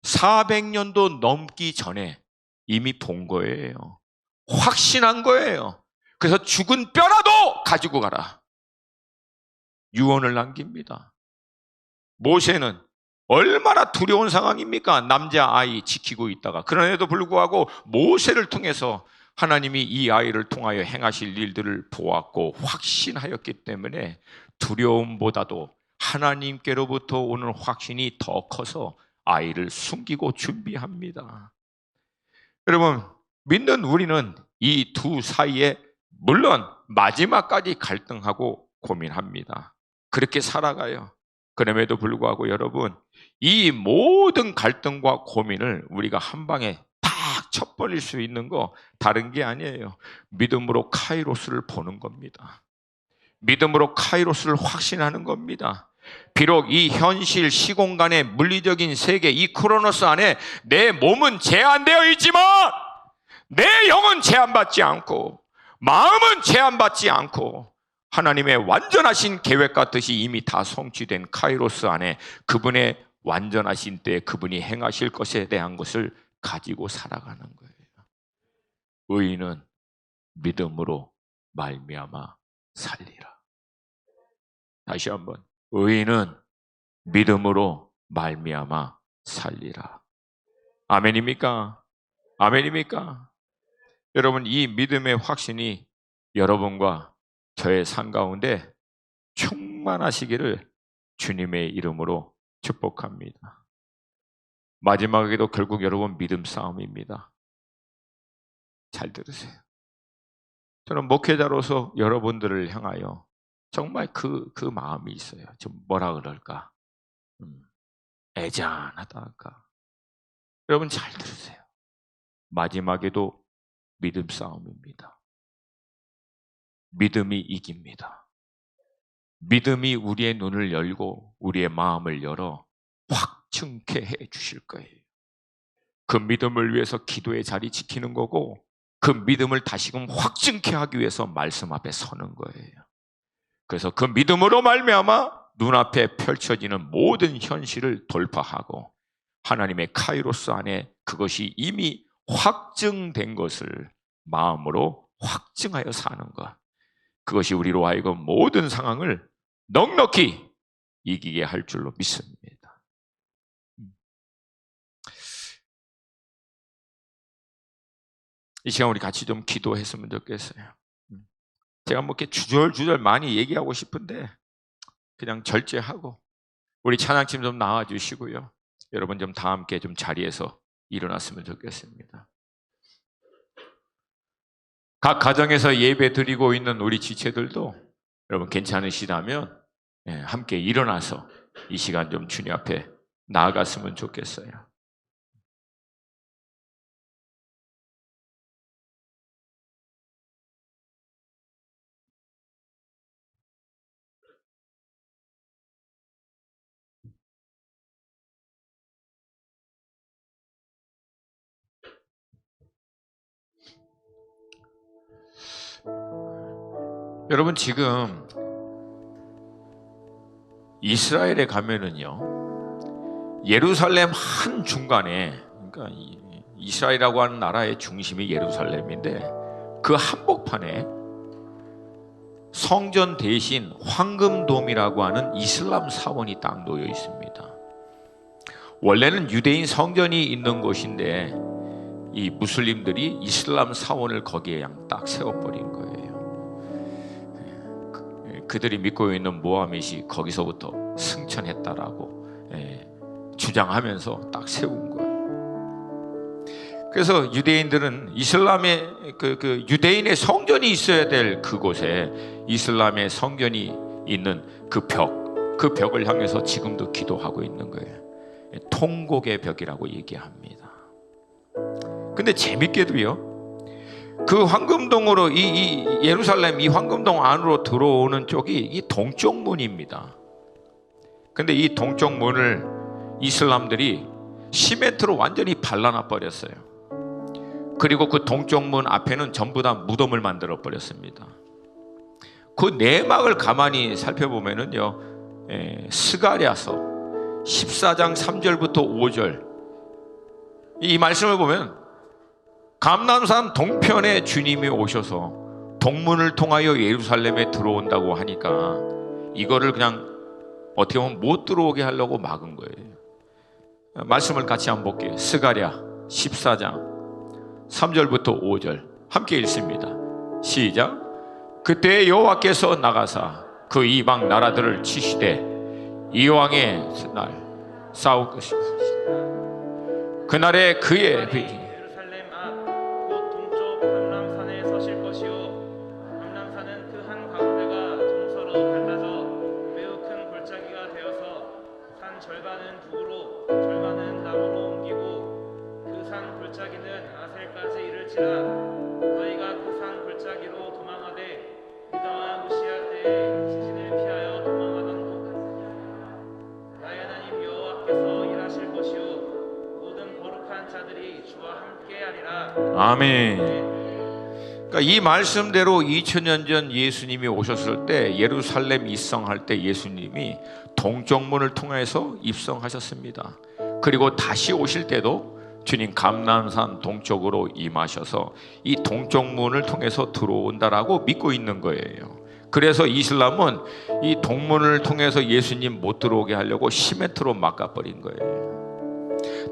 400년도 넘기 전에 이미 본 거예요. 확신한 거예요. 그래서 죽은 뼈라도 가지고 가라. 유언을 남깁니다. 모세는 얼마나 두려운 상황입니까? 남자아이 지키고 있다가. 그럼에도 불구하고 모세를 통해서 하나님이 이 아이를 통하여 행하실 일들을 보았고 확신하였기 때문에 두려움보다도 하나님께로부터 오는 확신이 더 커서 아이를 숨기고 준비합니다. 여러분, 믿는 우리는 이 두 사이에 물론 마지막까지 갈등하고 고민합니다. 그렇게 살아가요. 그럼에도 불구하고 여러분, 이 모든 갈등과 고민을 우리가 한 방에 딱 쳐버릴 수 있는 거 다른 게 아니에요. 믿음으로 카이로스를 보는 겁니다. 믿음으로 카이로스를 확신하는 겁니다. 비록 이 현실 시공간의 물리적인 세계, 이 크로노스 안에 내 몸은 제한되어 있지만 내 영은 제한받지 않고 마음은 제한받지 않고 하나님의 완전하신 계획과 뜻이 이미 다 성취된 카이로스 안에 그분의 완전하신 때에 그분이 행하실 것에 대한 것을 가지고 살아가는 거예요. 의인은 믿음으로 말미암아 살리라. 다시 한번, 의인은 믿음으로 말미암아 살리라. 아멘입니까? 아멘입니까? 여러분, 이 믿음의 확신이 여러분과 저의 삶 가운데 충만하시기를 주님의 이름으로 축복합니다. 마지막에도 결국 여러분 믿음 싸움입니다. 잘 들으세요. 저는 목회자로서 여러분들을 향하여 정말 그 마음이 있어요. 좀 뭐라 그럴까? 애잔하다 할까? 여러분 잘 들으세요. 마지막에도 믿음 싸움입니다. 믿음이 이깁니다. 믿음이 우리의 눈을 열고 우리의 마음을 열어 확증케 해 주실 거예요. 그 믿음을 위해서 기도의 자리 지키는 거고, 그 믿음을 다시금 확증케 하기 위해서 말씀 앞에 서는 거예요. 그래서 그 믿음으로 말미암아 눈앞에 펼쳐지는 모든 현실을 돌파하고 하나님의 카이로스 안에 그것이 이미 확증된 것을 마음으로 확증하여 사는 것, 그것이 우리로 하여금 모든 상황을 넉넉히 이기게 할 줄로 믿습니다. 이 시간 우리 같이 좀 기도했으면 좋겠어요. 제가 뭐 이렇게 주절주절 많이 얘기하고 싶은데 그냥 절제하고, 우리 찬양팀 좀 나와주시고요. 여러분 좀 다 함께 좀 자리에서 일어났으면 좋겠습니다. 각 가정에서 예배 드리고 있는 우리 지체들도 여러분 괜찮으시다면 함께 일어나서 이 시간 좀 주님 앞에 나아갔으면 좋겠어요. 여러분 지금 이스라엘에 가면은요, 예루살렘 한 중간에, 그러니까 이스라엘이라고 하는 나라의 중심이 예루살렘인데 그 한복판에 성전 대신 황금돔이라고 하는 이슬람 사원이 딱 놓여 있습니다. 원래는 유대인 성전이 있는 곳인데 이 무슬림들이 이슬람 사원을 거기에 그냥 딱 세워버린 거예요. 그들이 믿고 있는 모하멧이 거기서부터 승천했다라고 주장하면서 딱 세운 거예요. 그래서 유대인들은 이슬람의 그 유대인의 성전이 있어야 될 그곳에 이슬람의 성전이 있는 그 벽을 향해서 지금도 기도하고 있는 거예요. 통곡의 벽이라고 얘기합니다. 근데 재밌게도요, 그 황금동으로 이 예루살렘 이 황금동 안으로 들어오는 쪽이 이 동쪽 문입니다. 근데 이 동쪽 문을 이슬람들이 시멘트로 완전히 발라놔 버렸어요. 그리고 그 동쪽 문 앞에는 전부 다 무덤을 만들어 버렸습니다. 그 내막을 가만히 살펴보면은요, 스가랴서 14장 3절부터 5절 이 말씀을 보면 감람산 동편에 주님이 오셔서 동문을 통하여 예루살렘에 들어온다고 하니까 이거를 그냥 어떻게 보면 못 들어오게 하려고 막은 거예요. 말씀을 같이 한번 볼게요. 스가랴 14장 3절부터 5절 함께 읽습니다. 시작. 그때 여호와께서 나가사 그 이방 나라들을 치시되 이 왕의 날 싸울 것이다. 그날에 그의 너희가 그 산 골짜기로 도망하되 유다와 무시할 때에 지진을 피하여 도망하던 나의 하나님 여호와께서 일하실 것이요 모든 거룩한 자들이 주와 함께하리라. 아멘. 그러니까 이 말씀대로 2000년 전 예수님이 오셨을 때 예루살렘 입성할 때 예수님이 동쪽문을 통해서 입성하셨습니다. 그리고 다시 오실 때도 주님 감람산 동쪽으로 임하셔서 이 동쪽문을 통해서 들어온다라고 믿고 있는 거예요. 그래서 이슬람은 이 동문을 통해서 예수님 못 들어오게 하려고 시멘트로 막아버린 거예요.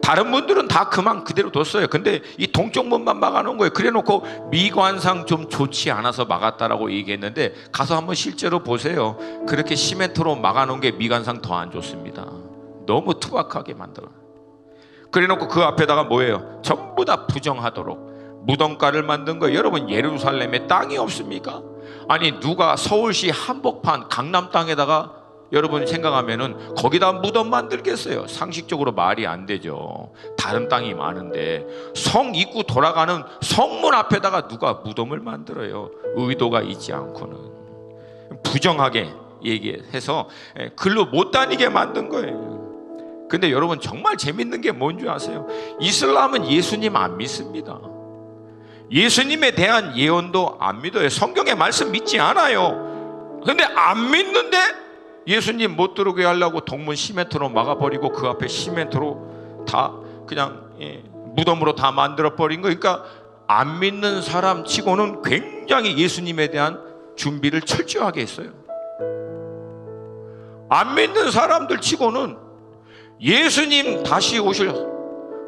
다른 분들은 다 그만 그대로 뒀어요. 근데 이 동쪽문만 막아놓은 거예요. 그래놓고 미관상 좀 좋지 않아서 막았다라고 얘기했는데 가서 한번 실제로 보세요. 그렇게 시멘트로 막아놓은 게 미관상 더 안 좋습니다. 너무 투박하게 만들어요. 그래놓고 그 앞에다가 뭐예요? 전부 다 부정하도록 무덤가를 만든 거예요. 여러분 예루살렘에 땅이 없습니까? 아니 누가 서울시 한복판 강남 땅에다가 여러분 생각하면은 거기다 무덤 만들겠어요? 상식적으로 말이 안 되죠. 다른 땅이 많은데 성 입구 돌아가는 성문 앞에다가 누가 무덤을 만들어요? 의도가 있지 않고는. 부정하게 얘기해서 글로 못 다니게 만든 거예요. 근데 여러분 정말 재밌는 게 뭔지 아세요? 이슬람은 예수님 안 믿습니다. 예수님에 대한 예언도 안 믿어요. 성경의 말씀 믿지 않아요. 근데 안 믿는데 예수님 못 들어오게 하려고 동문 시멘트로 막아버리고 그 앞에 시멘트로 다 그냥 무덤으로 다 만들어버린 거예요. 그러니까 안 믿는 사람 치고는 굉장히 예수님에 대한 준비를 철저하게 했어요. 안 믿는 사람들 치고는 예수님 다시 오실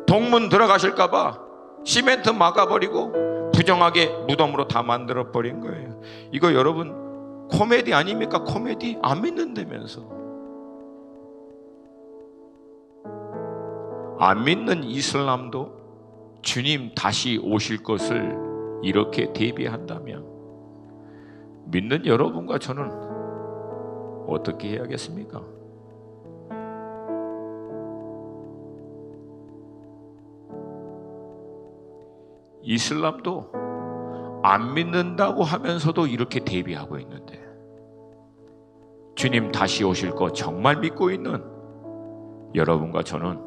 동문 들어가실까 봐 시멘트 막아버리고 부정하게 무덤으로 다 만들어버린 거예요. 이거 여러분 코미디 아닙니까? 코미디? 안 믿는다면서. 안 믿는 이슬람도 주님 다시 오실 것을 이렇게 대비한다면 믿는 여러분과 저는 어떻게 해야겠습니까? 이슬람도 안 믿는다고 하면서도 이렇게 대비하고 있는데 주님 다시 오실 거 정말 믿고 있는 여러분과 저는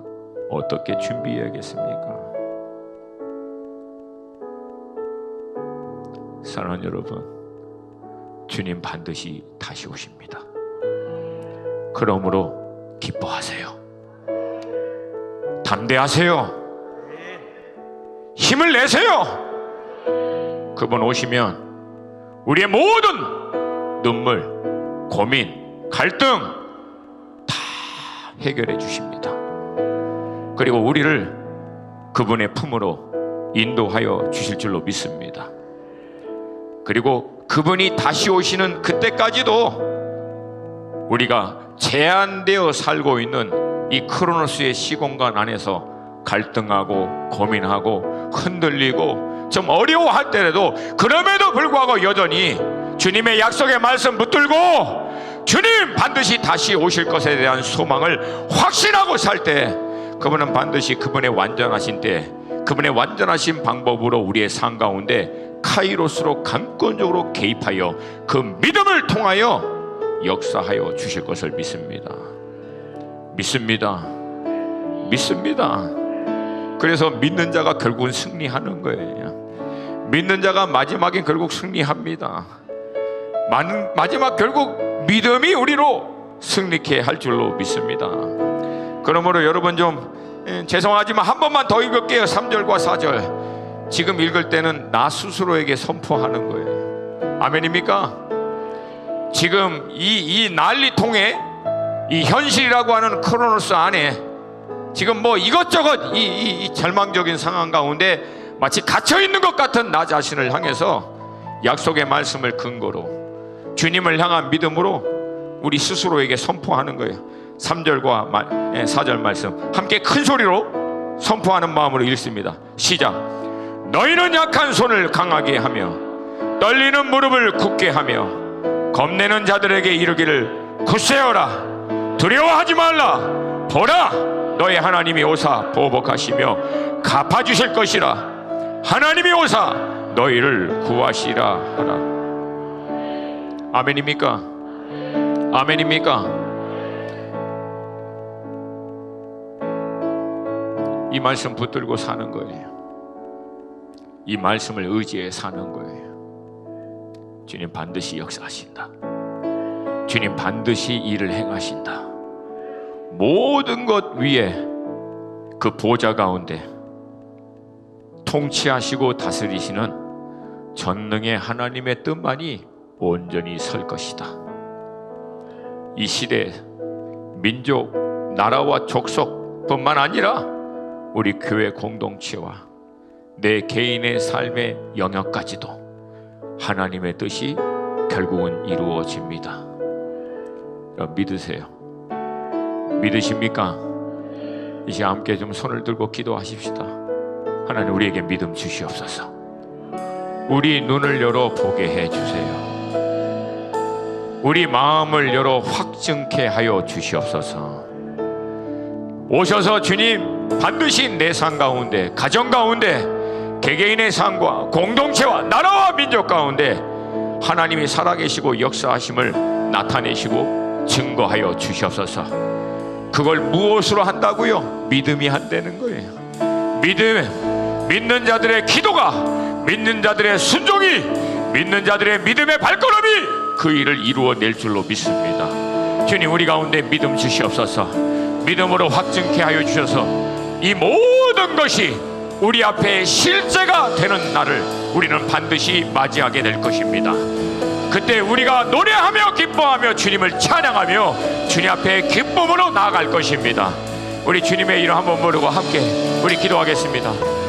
어떻게 준비해야겠습니까? 사랑하는 여러분, 주님 반드시 다시 오십니다. 그러므로 기뻐하세요. 담대하세요. 힘을 내세요. 그분 오시면 우리의 모든 눈물, 고민, 갈등 다 해결해 주십니다. 그리고 우리를 그분의 품으로 인도하여 주실 줄로 믿습니다. 그리고 그분이 다시 오시는 그때까지도 우리가 제한되어 살고 있는 이 크로노스의 시공간 안에서 갈등하고 고민하고 흔들리고 좀 어려워할 때라도 그럼에도 불구하고 여전히 주님의 약속의 말씀 붙들고 주님 반드시 다시 오실 것에 대한 소망을 확신하고 살 때 그분은 반드시 그분의 완전하신 때 그분의 완전하신 방법으로 우리의 삶 가운데 카이로스로 감권적으로 개입하여 그 믿음을 통하여 역사하여 주실 것을 믿습니다. 믿습니다. 믿습니다. 그래서 믿는 자가 결국은 승리하는 거예요. 믿는 자가 마지막엔 결국 승리합니다. 마지막 결국 믿음이 우리로 승리케 할 줄로 믿습니다. 그러므로 여러분 좀 죄송하지만 한 번만 더 읽을게요. 3절과 4절. 지금 읽을 때는 나 스스로에게 선포하는 거예요. 아멘입니까? 지금 이 난리통에 이 현실이라고 하는 크로노스 안에 지금 뭐 이것저것 이 절망적인 상황 가운데 마치 갇혀있는 것 같은 나 자신을 향해서 약속의 말씀을 근거로 주님을 향한 믿음으로 우리 스스로에게 선포하는 거예요. 3절과 4절 말씀 함께 큰 소리로 선포하는 마음으로 읽습니다. 시작. 너희는 약한 손을 강하게 하며 떨리는 무릎을 굳게 하며 겁내는 자들에게 이르기를 굳세어라 두려워하지 말라 보라 너희 하나님이 오사 보복하시며 갚아주실 것이라 하나님이 오사 너희를 구하시라 하라. 아멘입니까? 아멘입니까? 이 말씀 붙들고 사는 거예요. 이 말씀을 의지해 사는 거예요. 주님 반드시 역사하신다. 주님 반드시 일을 행하신다. 모든 것 위에 그 보좌 가운데 통치하시고 다스리시는 전능의 하나님의 뜻만이 온전히 설 것이다. 이 시대에 민족, 나라와 족속뿐만 아니라 우리 교회 공동체와 내 개인의 삶의 영역까지도 하나님의 뜻이 결국은 이루어집니다. 믿으세요? 믿으십니까? 이제 함께 좀 손을 들고 기도하십시다. 하나님 우리에게 믿음 주시옵소서. 우리 눈을 열어 보게 해주세요. 우리 마음을 열어 확증케 하여 주시옵소서. 오셔서 주님 반드시 내 삶 가운데, 가정 가운데, 개개인의 삶과 공동체와 나라와 민족 가운데 하나님이 살아계시고 역사하심을 나타내시고 증거하여 주시옵소서. 그걸 무엇으로 한다고요? 믿음이 한다는 거예요. 믿는 자들의 기도가, 믿는 자들의 순종이, 믿는 자들의 믿음의 발걸음이 그 일을 이루어낼 줄로 믿습니다. 주님, 우리 가운데 믿음 주시옵소서. 믿음으로 확증케 하여 주셔서 이 모든 것이 우리 앞에 실제가 되는 날을 우리는 반드시 맞이하게 될 것입니다. 그때 우리가 노래하며 기뻐하며 주님을 찬양하며 주님 앞에 기쁨으로 나아갈 것입니다. 우리 주님의 이름 한번 부르고 함께 우리 기도하겠습니다.